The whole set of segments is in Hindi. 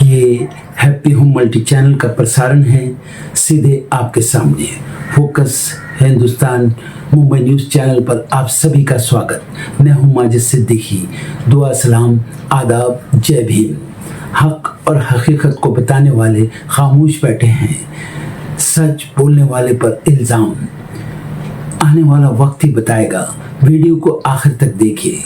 ये हैप्पी होम मल्टी चैनल का प्रसारण है सीधे आपके सामने। Focus Hindustan Mumbai news channel पर आप सभी का स्वागत। मैं हूं माजिद सिद्दीकी। दुआ सलाम आदाब, जय भीम। हक और हकीकत को बताने वाले खामोश बैठे हैं, सच बोलने वाले पर इल्ज़ाम। आने वाला वक्त ही बताएगा। वीडियो को आखिर तक देखिए।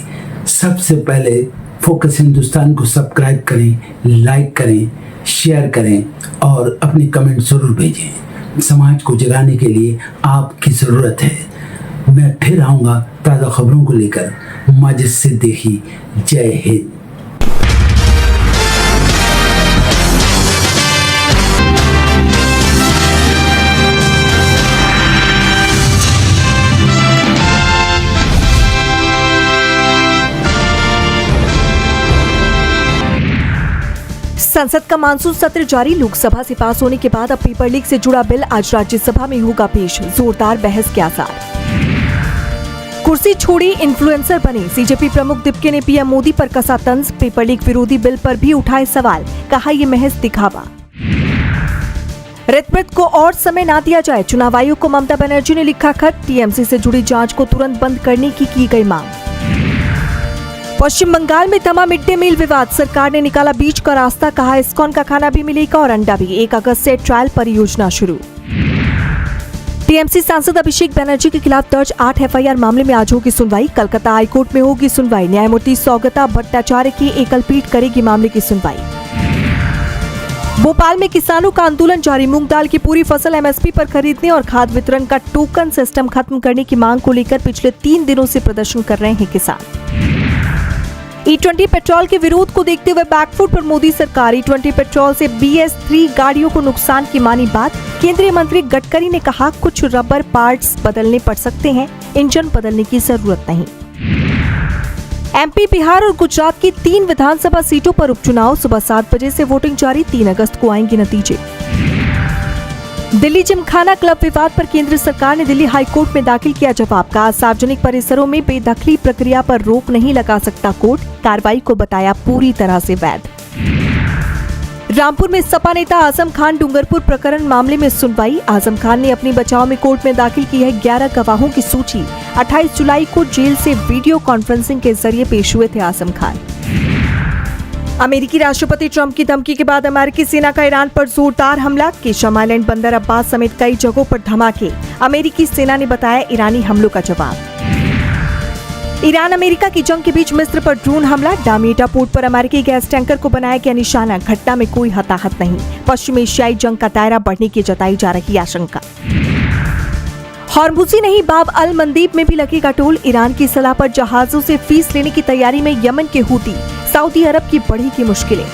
सबसे पहले फोकस हिंदुस्तान को सब्सक्राइब करें, लाइक करें, शेयर करें और अपने कमेंट जरूर भेजें। समाज को जगाने के लिए आपकी ज़रूरत है। मैं फिर आऊँगा ताज़ा खबरों को लेकर। माजिद सिद्दीकी, जय हिंद। संसद का मानसून सत्र जारी। लोकसभा से पास होने के बाद अब पेपर लीक से जुड़ा बिल आज राज्यसभा में होगा पेश। जोरदार बहस के आसार। कुर्सी छोड़ी इन्फ्लुएंसर बने। सीजेपी प्रमुख दीपके ने पीएम मोदी पर कसा तंज। पेपर लीक विरोधी बिल पर भी उठाए सवाल, कहा ये महज दिखावा। रितमित को और समय ना दिया जाए। चुनाव आयोग को ममता बनर्जी ने लिखा खत। टीएमसी से जुड़ी जांच को तुरंत बंद करने की गई मांग। पश्चिम बंगाल में थमा मिड डे मील विवाद। सरकार ने निकाला बीच का रास्ता, कहा इस्कॉन का खाना भी मिलेगा और अंडा भी। 1 अगस्त से ट्रायल परियोजना शुरू। टीएमसी सांसद अभिषेक बनर्जी के खिलाफ दर्ज 8 एफआईआर मामले में आज होगी सुनवाई। कलकत्ता हाईकोर्ट में होगी सुनवाई। न्यायमूर्ति सौगता भट्टाचार्य की एकल पीठ करेगी मामले की सुनवाई। भोपाल में किसानों का आंदोलन जारी। मूंग दाल की पूरी फसल एमएसपी पर खरीदने और खाद वितरण का टोकन सिस्टम खत्म करने की मांग को लेकर पिछले 3 दिनों से प्रदर्शन कर रहे हैं किसान। E20 पेट्रोल के विरोध को देखते हुए बैकफुट पर मोदी सरकार। E20 पेट्रोल से BS3 गाड़ियों को नुकसान की मानी बात। केंद्रीय मंत्री गडकरी ने कहा कुछ रबर पार्ट्स बदलने पड़ सकते हैं, इंजन बदलने की जरूरत नहीं। एमपी, बिहार और गुजरात की 3 विधानसभा सीटों पर उपचुनाव। सुबह 7 बजे से वोटिंग जारी। 3 अगस्त को आएंगे नतीजे। दिल्ली जिमखाना क्लब विवाद पर केंद्र सरकार ने दिल्ली हाईकोर्ट में दाखिल किया जवाब। कहा सार्वजनिक परिसरों में बेदखली प्रक्रिया पर रोक नहीं लगा सकता कोर्ट। कार्रवाई को बताया पूरी तरह से वैध। रामपुर में सपा नेता आजम खान डूंगरपुर प्रकरण मामले में सुनवाई। आजम खान ने अपनी बचाव में कोर्ट में दाखिल की है 11 गवाहों की सूची। 28 जुलाई को जेल से वीडियो कॉन्फ्रेंसिंग के जरिए पेश हुए थे आजम खान। अमेरिकी राष्ट्रपति ट्रंप की धमकी के बाद अमेरिकी सेना का ईरान पर जोरदार हमला। केशम आइलैंड, बंदर अब्बास समेत कई जगहों पर धमाके। अमेरिकी सेना ने बताया ईरानी हमलों का जवाब। ईरान अमेरिका की जंग के बीच मिस्र पर ड्रोन हमला। डामिएटा पोर्ट पर अमेरिकी गैस टैंकर को बनाया गया निशाना। घटना में कोई हताहत नहीं। पश्चिम एशियाई जंग का दायरा बढ़ने की जताई जा रही आशंका। हॉर्मुज़ी नहीं, बाब अल मंदीब में भी लगेगा टोल। ईरान की सलाह पर जहाजों से फीस लेने की तैयारी में यमन के हूती। सऊदी अरब की बढ़ेगी मुश्किलें।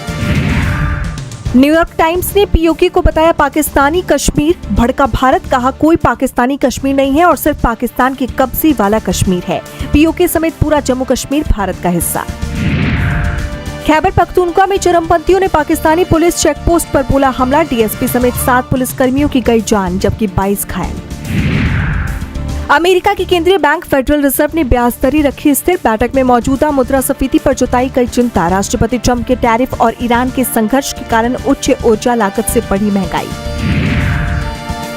न्यूयॉर्क टाइम्स ने पीओके को बताया पाकिस्तानी कश्मीर। भड़का भारत, कहा कोई पाकिस्तानी कश्मीर नहीं है और सिर्फ पाकिस्तान के कब्जे वाला कश्मीर है। पीओके समेत पूरा जम्मू कश्मीर भारत का हिस्सा। खैबर पख्तूनख्वा में चरमपंथियों ने पाकिस्तानी पुलिस चेकपोस्ट पर बोला हमला। डीएसपी समेत 7 पुलिसकर्मियों की गई जान, जबकि 22 घायल। अमेरिका की केंद्रीय बैंक फेडरल रिजर्व ने ब्याज दरें रखी स्थिर। बैठक में मौजूदा मुद्रास्फीति पर जताई गई चिंता। राष्ट्रपति ट्रंप के टैरिफ और ईरान के संघर्ष के कारण उच्च ऊर्जा लागत से बढ़ी महंगाई।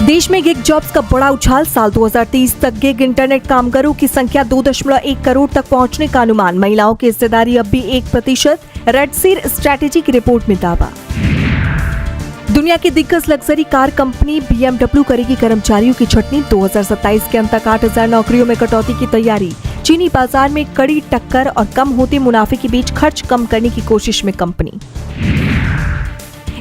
देश में गिग जॉब्स का बड़ा उछाल। साल 2030 तक गिग इंटरनेट कामगारों की संख्या 2.1 करोड़ तक पहुंचने का अनुमान। महिलाओं की हिस्सेदारी अब भी 1%। रेड सी स्ट्रैटेजी की रिपोर्ट में दावा। दुनिया की दिग्गज लग्जरी कार कंपनी BMW करेगी कर्मचारियों की छटनी। 2027 के अंत तक 8000 नौकरियों में कटौती की तैयारी। चीनी बाजार में कड़ी टक्कर और कम होते मुनाफे के बीच खर्च कम करने की कोशिश में कंपनी।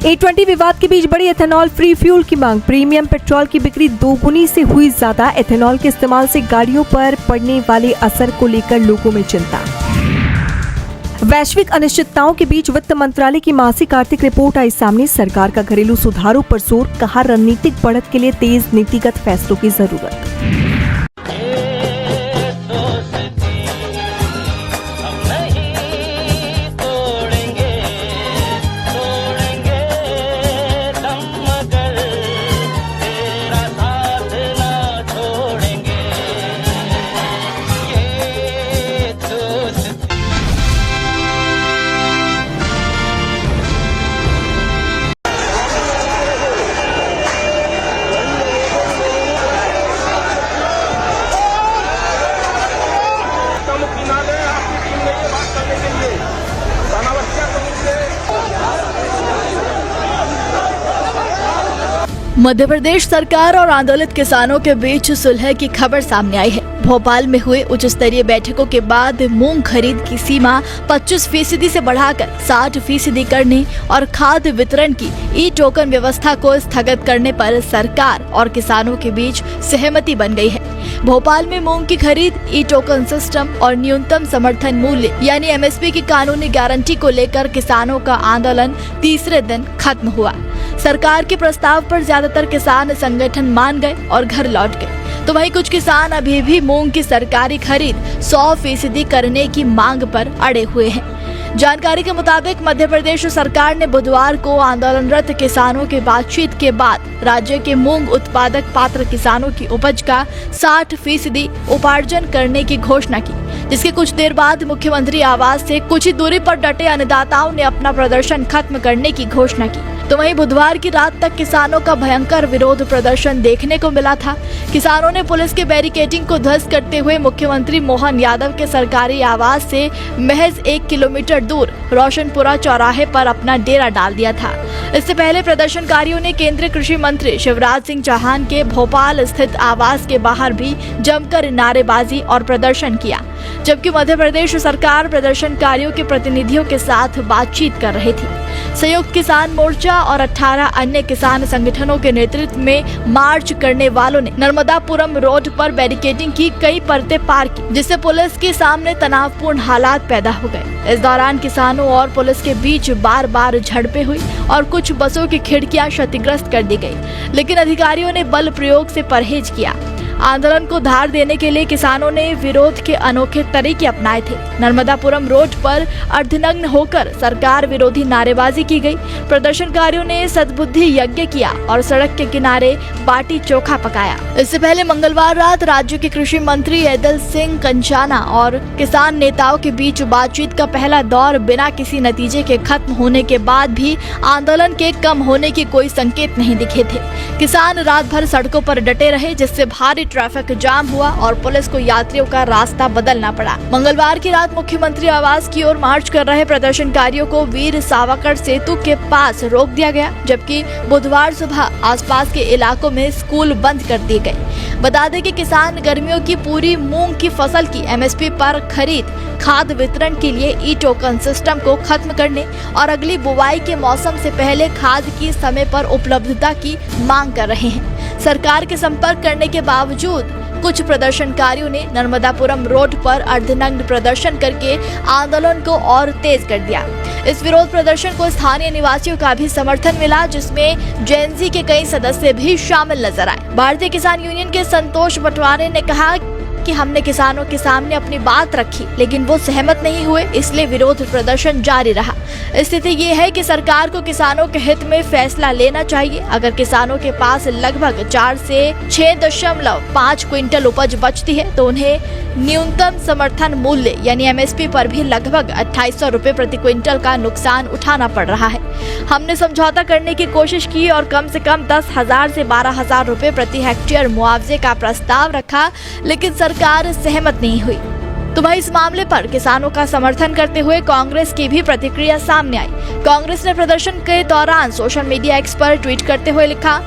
E20 विवाद के बीच बड़ी एथेनॉल फ्री फ्यूल की मांग। प्रीमियम पेट्रोल की बिक्री दोगुनी से हुई ज्यादा। एथेनॉल के इस्तेमाल से गाड़ियों पर पड़ने वाले असर को लेकर लोगों में चिंता। वैश्विक अनिश्चितताओं के बीच वित्त मंत्रालय की मासिक आर्थिक रिपोर्ट आई सामने। सरकार का घरेलू सुधारों पर जोर, कहा रणनीतिक बढ़त के लिए तेज नीतिगत फैसलों की जरूरत। मध्य प्रदेश सरकार और आंदोलित किसानों के बीच सुलह की खबर सामने आई है। भोपाल में हुए उच्च स्तरीय बैठकों के बाद मूंग खरीद की सीमा 25% से बढ़ाकर 60% करने और खाद्य वितरण की ई टोकन व्यवस्था को स्थगित करने पर सरकार और किसानों के बीच सहमति बन गई है। भोपाल में मूंग की खरीद, ई टोकन सिस्टम और न्यूनतम समर्थन मूल्य यानी एमएसपी की कानूनी गारंटी को लेकर किसानों का आंदोलन तीसरे दिन खत्म हुआ। सरकार के प्रस्ताव पर ज्यादातर किसान संगठन मान गए और घर लौट गए, तो वहीं कुछ किसान अभी भी मूंग की सरकारी खरीद 100% करने की मांग पर अड़े हुए हैं। जानकारी के मुताबिक मध्य प्रदेश सरकार ने बुधवार को आंदोलनरत किसानों की बातचीत के बाद राज्य के मूंग उत्पादक पात्र किसानों की उपज का 60% उपार्जन करने की घोषणा की, जिसके कुछ देर बाद मुख्यमंत्री आवास से कुछ ही दूरी पर डटे अन्नदाताओं ने अपना प्रदर्शन खत्म करने की घोषणा की। तो वहीं बुधवार की रात तक किसानों का भयंकर विरोध प्रदर्शन देखने को मिला था। किसानों ने पुलिस के बैरिकेडिंग को ध्वस्त करते हुए मुख्यमंत्री मोहन यादव के सरकारी आवास से महज 1 किलोमीटर दूर रोशनपुरा चौराहे पर अपना डेरा डाल दिया था। इससे पहले प्रदर्शनकारियों ने केंद्रीय कृषि मंत्री शिवराज सिंह चौहान के भोपाल स्थित आवास के बाहर भी जमकर नारेबाजी और प्रदर्शन किया, जबकि मध्य प्रदेश सरकार प्रदर्शनकारियों के प्रतिनिधियों के साथ बातचीत कर रही थी। संयुक्त किसान मोर्चा और 18 अन्य किसान संगठनों के नेतृत्व में मार्च करने वालों ने नर्मदापुरम रोड पर बैरिकेडिंग की कई परतें पार की, जिससे पुलिस के सामने तनावपूर्ण हालात पैदा हो गए। इस दौरान किसानों और पुलिस के बीच बार बार झड़पें हुई और कुछ बसों की खिड़कियां क्षतिग्रस्त कर दी गई, लेकिन अधिकारियों ने बल प्रयोग से परहेज किया। आंदोलन को धार देने के लिए किसानों ने विरोध के अनोखे तरीके अपनाए थे। नर्मदापुरम रोड पर अर्धनग्न होकर सरकार विरोधी नारेबाजी की गई। प्रदर्शनकारियों ने सद्बुद्धि यज्ञ किया और सड़क के किनारे बाटी चोखा पकाया। इससे पहले मंगलवार रात राज्य के कृषि मंत्री ऐदल सिंह कंचाना और किसान नेताओं के बीच बातचीत का पहला दौर बिना किसी नतीजे के खत्म होने के बाद भी आंदोलन के कम होने के कोई संकेत नहीं दिखे थे। किसान रात भर सड़कों पर डटे रहे, जिससे भारी ट्रैफिक जाम हुआ और पुलिस को यात्रियों का रास्ता बदलना पड़ा। मंगलवार की रात मुख्यमंत्री आवास की ओर मार्च कर रहे प्रदर्शनकारियों को वीर सावरकर सेतु के पास रोक दिया गया, जबकि बुधवार सुबह आसपास के इलाकों में स्कूल बंद कर दिए गए। बता दें कि किसान गर्मियों की पूरी मूंग की फसल की एमएसपी पर खरीद, खाद वितरण के लिए ई टोकन सिस्टम को खत्म करने और अगली बुवाई के मौसम से पहले खाद की समय पर उपलब्धता की मांग कर रहे हैं। सरकार के संपर्क करने के बावजूद कुछ प्रदर्शनकारियों ने नर्मदापुरम रोड पर अर्धनग्न प्रदर्शन करके आंदोलन को और तेज कर दिया। इस विरोध प्रदर्शन को स्थानीय निवासियों का भी समर्थन मिला, जिसमें जेएनजी के कई सदस्य भी शामिल नजर आए। भारतीय किसान यूनियन के संतोष बटवारे ने कहा कि हमने किसानों के सामने अपनी बात रखी, लेकिन वो सहमत नहीं हुए, इसलिए विरोध प्रदर्शन जारी रहा। स्थिति ये है कि सरकार को किसानों के हित में फैसला लेना चाहिए। अगर किसानों के पास लगभग 4 से 6.5 क्विंटल उपज बचती है तो उन्हें न्यूनतम समर्थन मूल्य यानी एमएसपी पर भी लगभग 2800 रुपए प्रति क्विंटल का नुकसान उठाना पड़ रहा है। हमने समझौता करने की कोशिश की और कम से कम 10,000 से 12,000 रुपए प्रति हेक्टेयर मुआवजे का प्रस्ताव रखा, लेकिन सरकार सहमत नहीं हुई। तो वहीं इस मामले पर किसानों का समर्थन करते हुए कांग्रेस की भी प्रतिक्रिया सामने आई। कांग्रेस ने प्रदर्शन के दौरान सोशल मीडिया एक्स पर ट्वीट करते हुए लिखा,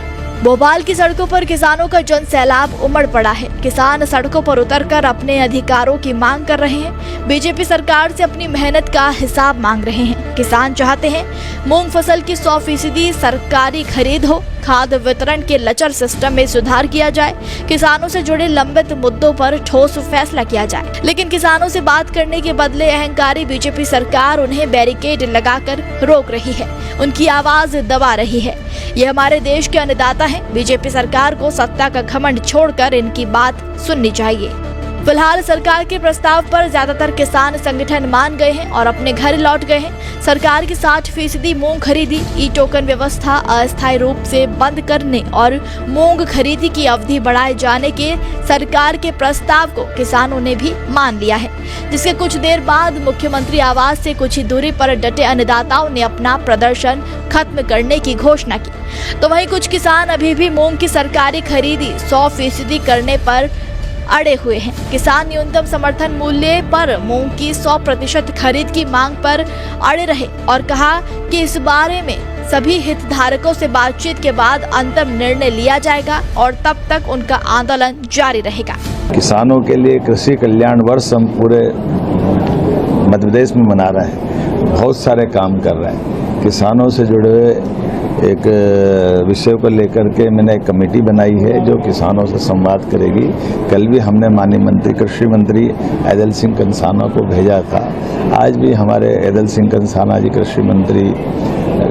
भोपाल की सड़कों पर किसानों का जन सैलाब उमड़ पड़ा है। किसान सड़कों पर उतरकर अपने अधिकारों की मांग कर रहे हैं। बीजेपी सरकार से अपनी मेहनत का हिसाब मांग रहे हैं। किसान चाहते हैं मूंग फसल की 100% सरकारी खरीद हो, खाद वितरण के लचर सिस्टम में सुधार किया जाए, किसानों से जुड़े लंबित मुद्दों पर ठोस फैसला किया जाए। लेकिन किसानों से बात करने के बदले अहंकारी बीजेपी सरकार उन्हें बैरिकेड लगाकर रोक रही है, उनकी आवाज दबा रही है। ये हमारे देश के अन्नदाता हैं। बीजेपी सरकार को सत्ता का घमंड छोड़कर इनकी बात सुननी चाहिए। फिलहाल सरकार के प्रस्ताव पर ज्यादातर किसान संगठन मान गए हैं और अपने घर लौट गए हैं। सरकार की 60% मूंग खरीदी, ई टोकन व्यवस्था अस्थायी रूप से बंद करने और मूंग खरीदी की अवधि बढ़ाए जाने के सरकार के प्रस्ताव को किसानों ने भी मान लिया है, जिसके कुछ देर बाद मुख्यमंत्री आवास से कुछ ही दूरी पर डटे अन्नदाताओं ने अपना प्रदर्शन खत्म करने की घोषणा की। तो वहीं कुछ किसान अभी भी मूंग की सरकारी खरीदी 100% करने पर अड़े हुए हैं। किसान न्यूनतम समर्थन मूल्य पर मूंग की 100% खरीद की मांग पर अड़े रहे और कहा कि इस बारे में सभी हितधारकों से बातचीत के बाद अंतिम निर्णय लिया जाएगा और तब तक उनका आंदोलन जारी रहेगा। किसानों के लिए कृषि कल्याण वर्ष हम पूरे मध्य प्रदेश में मना रहे हैं, बहुत सारे काम कर रहे हैं। किसानों से जुड़े हुए एक विषय को लेकर के मैंने एक कमेटी बनाई है जो किसानों से संवाद करेगी। कल भी हमने माननीय मंत्री कृषि मंत्री ऐदल सिंह कंसाना को भेजा था। आज भी हमारे ऐदल सिंह कंसाना जी कृषि मंत्री,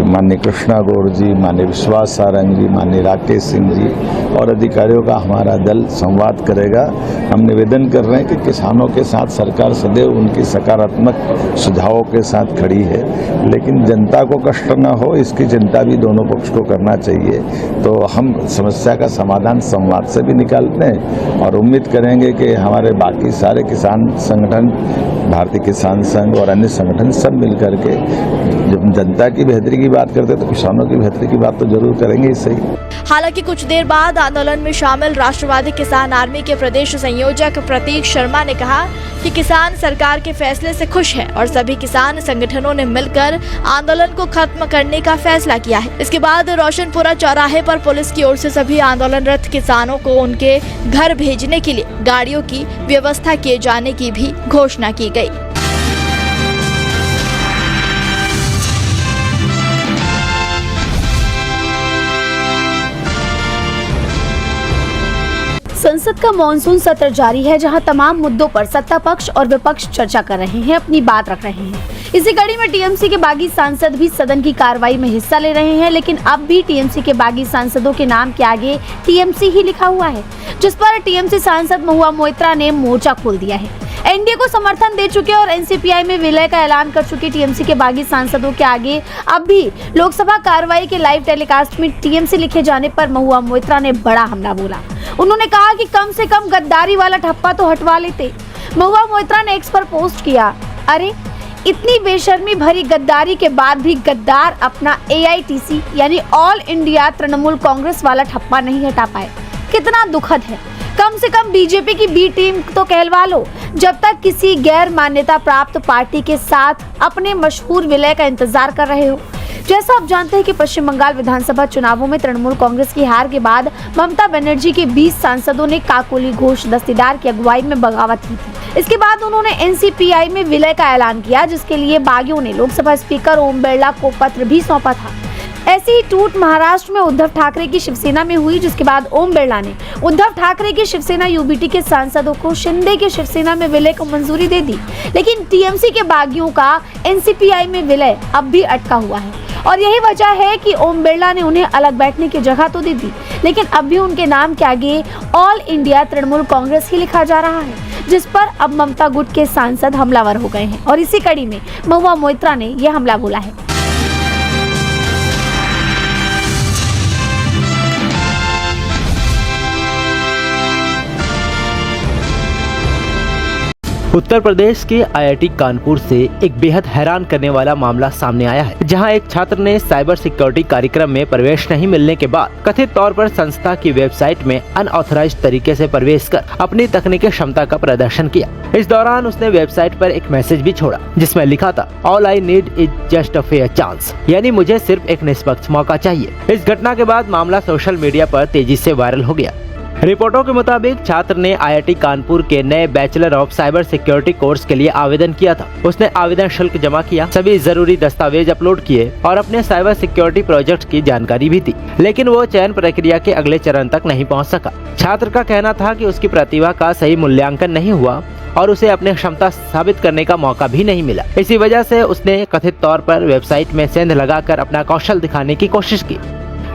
माननीय कृष्णा गौड़ जी, माननीय विश्वास सारंग जी, माननीय राकेश सिंह जी और अधिकारियों का हमारा दल संवाद करेगा। हम निवेदन कर रहे हैं कि किसानों के साथ सरकार सदैव उनकी सकारात्मक सुझावों के साथ खड़ी है, लेकिन जनता को कष्ट न हो इसकी चिंता भी दोनों पक्ष को करना चाहिए। तो हम समस्या का समाधान संवाद से भी निकालते हैं और उम्मीद करेंगे कि हमारे बाकी सारे किसान संगठन, भारतीय किसान संघ और अन्य संगठन सब मिलकर के जब जनता की बेहतरी की बात करते हैं तो किसानों की बेहतरी की बात तो जरूर करेंगे ही सही। हालांकि कुछ देर बाद आंदोलन में शामिल राष्ट्रवादी किसान आर्मी के प्रदेश संयोजक प्रतीक शर्मा ने कहा कि किसान सरकार के फैसले से खुश है और सभी किसान संगठनों ने मिलकर आंदोलन को खत्म करने का फैसला किया है। इसके बाद रोशनपुरा चौराहे पर पुलिस की ओर से सभी आंदोलनरत किसानों को उनके घर भेजने के लिए गाड़ियों की व्यवस्था किए जाने की भी घोषणा की गई। संसद का मॉनसून सत्र जारी है, जहां तमाम मुद्दों पर सत्ता पक्ष और विपक्ष चर्चा कर रहे हैं, अपनी बात रख रहे हैं। इसी कड़ी में टीएमसी के बागी सांसद भी सदन की कार्रवाई में हिस्सा ले रहे हैं, लेकिन अब भी टीएमसी के बागी सांसदों के नाम के आगे टीएमसी ही लिखा हुआ है, जिस पर टीएमसी सांसद महुआ मोइत्रा ने मोर्चा खोल दिया है। एनडीए को समर्थन दे चुके और एनसीपीआई में विलय का ऐलान कर चुके टीएमसी के बागी सांसदों के आगे अब भी लोकसभा कार्रवाई के लाइव टेलीकास्ट में टीएमसी लिखे जाने पर महुआ मोइत्रा ने बड़ा हमला बोला। उन्होंने कहा कि कम से कम गद्दारी वाला ठप्पा तो हटवा लेते। महुआ मोइत्रा ने एक्स पर पोस्ट किया, अरे इतनी बेशर्मी भरी गद्दारी के बाद भी गद्दार अपना AITC यानी ऑल इंडिया तृणमूल कांग्रेस वाला ठप्पा नहीं हटा पाए, कितना दुखद है। कम से कम बीजेपी की बी टीम तो कहलवा लो, जब तक किसी गैर मान्यता प्राप्त पार्टी के साथ अपने मशहूर विलय का इंतजार कर रहे हो। जैसा आप जानते हैं कि पश्चिम बंगाल विधानसभा चुनावों में तृणमूल कांग्रेस की हार के बाद ममता बनर्जी के 20 सांसदों ने काकोली घोष दस्तीदार की अगुवाई में बगावत की थी। इसके बाद उन्होंने एनसीपीआई में विलय का ऐलान किया, जिसके लिए बागियों ने लोकसभा स्पीकर ओम बिरला को पत्र भी सौंपा था। ऐसी ही टूट महाराष्ट्र में उद्धव ठाकरे की शिवसेना में हुई, जिसके बाद ओम बिरला ने उद्धव ठाकरे की शिवसेना यूबीटी के सांसदों को शिंदे की शिवसेना में विलय को मंजूरी दे दी, लेकिन टीएमसी के बागियों का एनसीपीआई में विलय अब भी अटका हुआ है। और यही वजह है कि ओम बिरला ने उन्हें अलग बैठने की जगह तो दे दी, लेकिन अब भी उनके नाम के आगे ऑल इंडिया तृणमूल कांग्रेस ही लिखा जा रहा है, जिस पर अब ममता गुट के सांसद हमलावर हो गए हैं। और इसी कड़ी में महुआ मोइत्रा ने यह हमला बोला है। उत्तर प्रदेश के आईआईटी कानपुर से एक बेहद हैरान करने वाला मामला सामने आया है, जहां एक छात्र ने साइबर सिक्योरिटी कार्यक्रम में प्रवेश नहीं मिलने के बाद कथित तौर पर संस्था की वेबसाइट में अनऑथराइज्ड तरीके से प्रवेश कर अपनी तकनीकी क्षमता का प्रदर्शन किया। इस दौरान उसने वेबसाइट पर एक मैसेज भी छोड़ा, जिसमें लिखा था, all I need is just a fair chance, यानी मुझे सिर्फ एक निष्पक्ष मौका चाहिए। इस घटना के बाद मामला सोशल मीडिया पर तेजी से वायरल हो गया। रिपोर्टों के मुताबिक छात्र ने आईआईटी कानपुर के नए bachelor of cyber security course के लिए आवेदन किया था। उसने आवेदन शुल्क जमा किया, सभी जरूरी दस्तावेज अपलोड किए और अपने साइबर सिक्योरिटी प्रोजेक्ट की जानकारी भी दी, लेकिन वो चयन प्रक्रिया के अगले चरण तक नहीं पहुंच सका। छात्र का कहना था कि उसकी प्रतिभा का सही मूल्यांकन नहीं हुआ और उसे अपनी क्षमता साबित करने का मौका भी नहीं मिला। इसी वजह से उसने कथित तौर पर वेबसाइट में सेंध लगाकर अपना कौशल दिखाने की कोशिश की।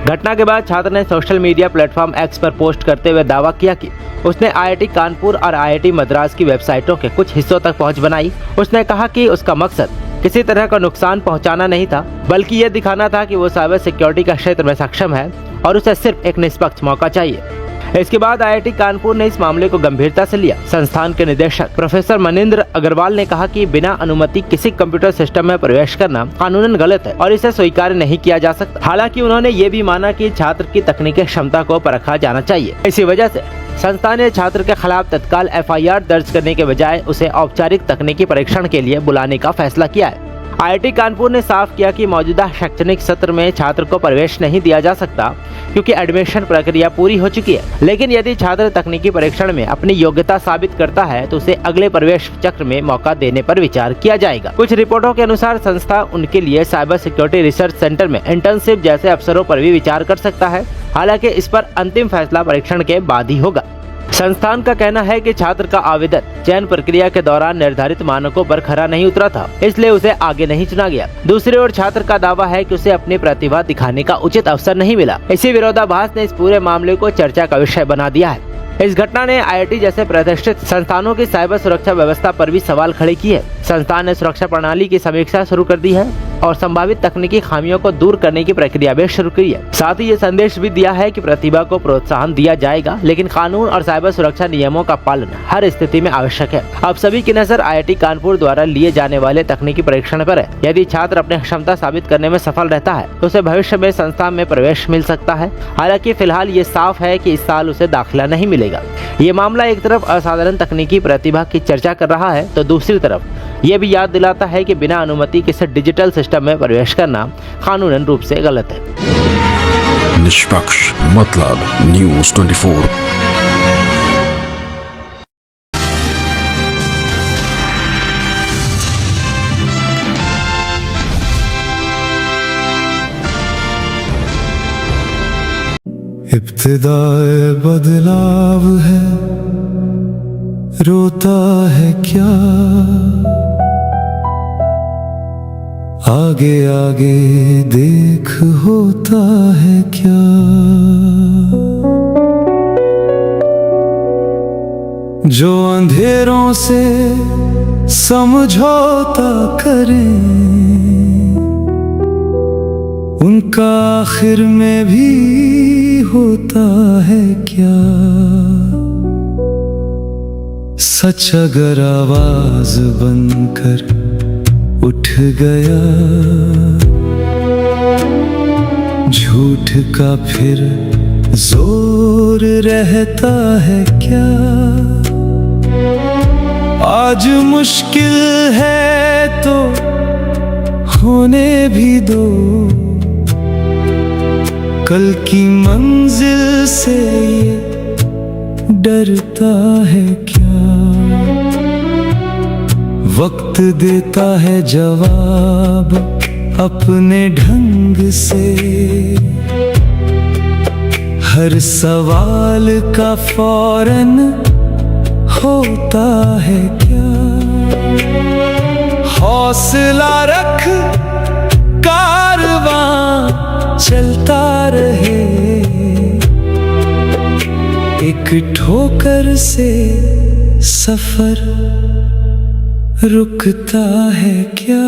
घटना के बाद छात्र ने सोशल मीडिया प्लेटफॉर्म एक्स पर पोस्ट करते हुए दावा किया कि उसने आईआईटी कानपुर और आईआईटी मद्रास की वेबसाइटों के कुछ हिस्सों तक पहुंच बनाई। उसने कहा कि उसका मकसद किसी तरह का नुकसान पहुंचाना नहीं था, बल्कि यह दिखाना था कि वो साइबर सिक्योरिटी का क्षेत्र में सक्षम है और उसे सिर्फ एक निष्पक्ष मौका चाहिए। इसके बाद आईआईटी कानपुर ने इस मामले को गंभीरता से लिया। संस्थान के निदेशक प्रोफेसर मनिंद्र अग्रवाल ने कहा कि बिना अनुमति किसी कंप्यूटर सिस्टम में प्रवेश करना कानूनन गलत है और इसे स्वीकार नहीं किया जा सकता। हालांकि उन्होंने ये भी माना कि छात्र की तकनीकी क्षमता को परखा जाना चाहिए। इसी वजह से संस्था ने छात्र के खिलाफ तत्काल FIR दर्ज करने के बजाय उसे औपचारिक तकनीकी परीक्षण के लिए बुलाने का फैसला किया है। IIT कानपुर ने साफ किया कि मौजूदा शैक्षणिक सत्र में छात्र को प्रवेश नहीं दिया जा सकता क्योंकि एडमिशन प्रक्रिया पूरी हो चुकी है। लेकिन यदि छात्र तकनीकी परीक्षण में अपनी योग्यता साबित करता है तो उसे अगले प्रवेश चक्र में मौका देने पर विचार किया जाएगा। कुछ रिपोर्टों के अनुसार संस्था उनके लिए साइबर सिक्योरिटी रिसर्च सेंटर में इंटर्नशिप जैसे अवसरों पर भी विचार कर सकता है। हालांकि इस पर अंतिम फैसला परीक्षण के बाद ही होगा। संस्थान का कहना है कि छात्र का आवेदन चयन प्रक्रिया के दौरान निर्धारित मानकों पर खरा नहीं उतरा था, इसलिए उसे आगे नहीं चुना गया। दूसरी ओर छात्र का दावा है कि उसे अपनी प्रतिभा दिखाने का उचित अवसर नहीं मिला। इसी विरोधाभास ने इस पूरे मामले को चर्चा का विषय बना दिया है। इस घटना ने IIT जैसे प्रतिष्ठित संस्थानों की साइबर सुरक्षा व्यवस्था पर भी सवाल खड़े किए। संस्थान ने सुरक्षा प्रणाली की समीक्षा शुरू कर दी है और संभावित तकनीकी खामियों को दूर करने की प्रक्रिया भी शुरू की है। साथ ही ये संदेश भी दिया है कि प्रतिभा को प्रोत्साहन दिया जाएगा, लेकिन कानून और साइबर सुरक्षा नियमों का पालन हर स्थिति में आवश्यक है। अब सभी की नजर IIT कानपुर द्वारा लिए जाने वाले तकनीकी परीक्षण पर है। यदि छात्र अपनी क्षमता साबित करने में सफल रहता है तो उसे भविष्य में संस्था में प्रवेश मिल सकता है। हालांकि फिलहाल ये साफ है कि इस साल उसे दाखिला नहीं मिलेगा। ये मामला एक तरफ असाधारण तकनीकी प्रतिभा की चर्चा कर रहा है तो दूसरी तरफ ये भी याद दिलाता है कि बिना अनुमति किसी डिजिटल सिस्टम में प्रवेश करना कानूनन रूप से गलत है। निष्पक्ष मतलब न्यूज़ 24। इब्तिदाए बदलाव है, रोता है क्या, आगे आगे देख होता है क्या। जो अंधेरों से समझौता करें उनका आखिर में भी होता है क्या। सच अगर आवाज बनकर उठ गया, झूठ का फिर जोर रहता है क्या। आज मुश्किल है तो होने भी दो, कल की मंजिल से ये डरता है क्या। वक्त देता है जवाब अपने ढंग से, हर सवाल का फौरन होता है क्या। हौसला रख कारवां चलता रहे, एक ठोकर से सफर रुकता है क्या।